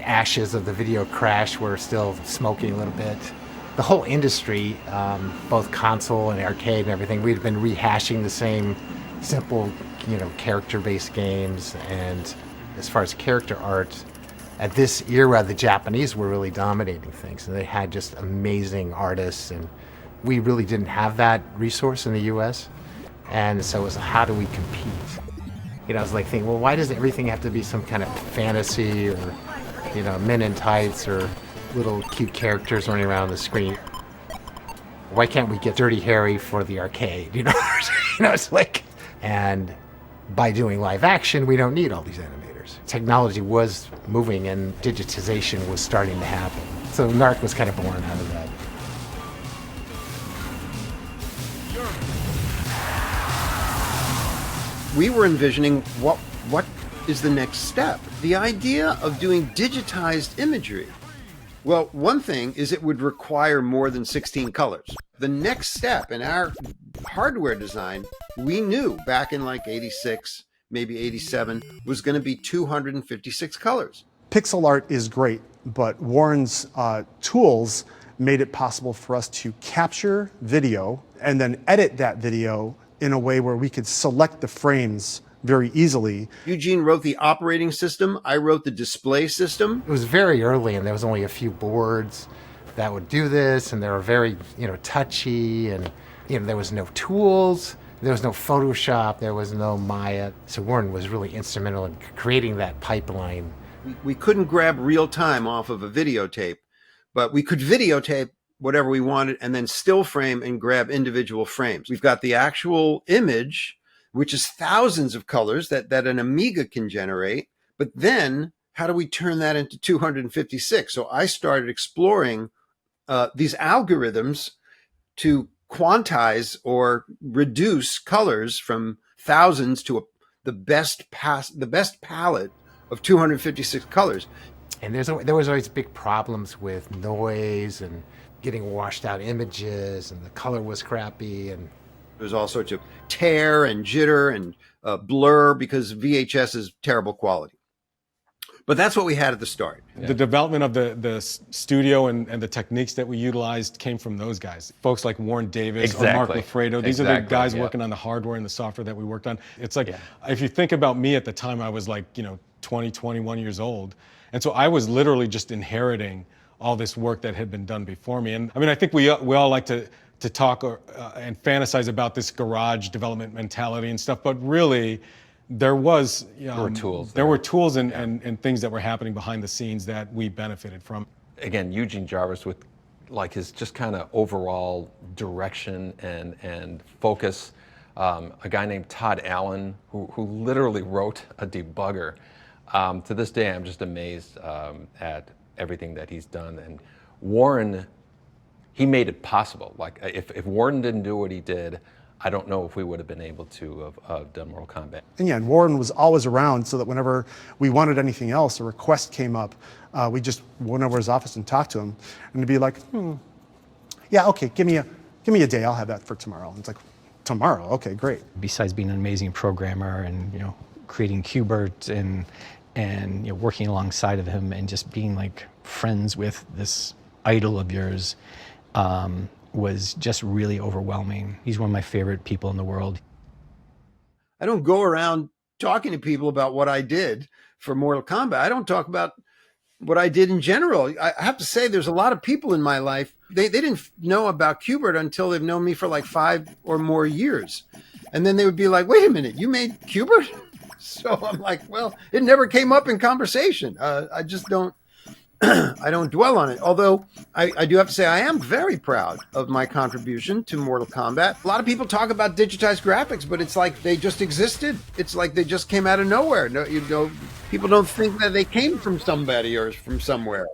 ashes of the video crash were still smoking a little bit. The whole industry, both console and arcade and everything, we'd been rehashing the same simple, character-based games. And as far as character art, at this era, the Japanese were really dominating things, and they had just amazing artists, and we really didn't have that resource in the U.S. And so it was, how do we compete? I was like thinking, well, why does everything have to be some kind of fantasy or, men in tights or little cute characters running around the screen? Why can't we get Dirty Harry for the arcade? It's like, and by doing live action, we don't need all these animators. Technology was moving and digitization was starting to happen. So Narc was kind of born out of that. We were envisioning what is the next step. The idea of doing digitized imagery. Well, one thing is it would require more than 16 colors. The next step in our hardware design, we knew back in like 86, maybe 87, was going to be 256 colors. Pixel art is great, but Warren's tools made it possible for us to capture video and then edit that video in a way where we could select the frames very easily. Eugene wrote the operating system. I wrote the display system. It was very early, and there was only a few boards that would do this, and they were very, touchy, and, there was no tools, there was no Photoshop, there was no Maya. So Warren was really instrumental in creating that pipeline. We couldn't grab real time off of a videotape, but we could videotape whatever we wanted and then still frame and grab individual frames. We've got the actual image, which is thousands of colors that an Amiga can generate. But then how do we turn that into 256? So I started exploring these algorithms to quantize or reduce colors from thousands to the best palette of 256 colors. And there was always big problems with noise and getting washed out images, and the color was crappy, and there's all sorts of tear and jitter and blur because VHS is terrible quality. But that's what we had at the start. Yeah. The development of the studio and the techniques that we utilized came from those guys. Folks like Warren Davis or Mark Lafredo. These are the guys working on the hardware and the software that we worked on. It's like, if you think about me at the time, I was like, 20, 21 years old. And so I was literally just inheriting all this work that had been done before me. And I think we all like to talk and fantasize about this garage development mentality and stuff, but really there were tools and things that were happening behind the scenes that we benefited from. Again, Eugene Jarvis with like his just kind of overall direction and focus. A guy named Todd Allen who literally wrote a debugger. To this day, I'm just amazed at everything that he's done. And Warren, he made it possible. Like if Warren didn't do what he did, I don't know if we would have been able to have done Mortal Kombat. And Warren was always around, so that whenever we wanted anything else, a request came up, we just went over his office and talked to him, and he'd be like, yeah, okay, give me a day, I'll have that for tomorrow. And it's like, tomorrow, okay, great. Besides being an amazing programmer and creating Q*bert and working alongside of him and just being like friends with this idol of yours was just really overwhelming. He's one of my favorite people in the world. I don't go around talking to people about what I did for Mortal Kombat. I don't talk about what I did in general. I have to say there's a lot of people in my life, they didn't know about Q*bert until they've known me for like 5 or more years. And then they would be like, wait a minute, you made Q*bert? So I'm like, well, it never came up in conversation. I just don't, I don't dwell on it. Although I do have to say I am very proud of my contribution to Mortal Kombat. A lot of people talk about digitized graphics, but it's like they just existed. It's like they just came out of nowhere. No, people don't think that they came from somebody or from somewhere.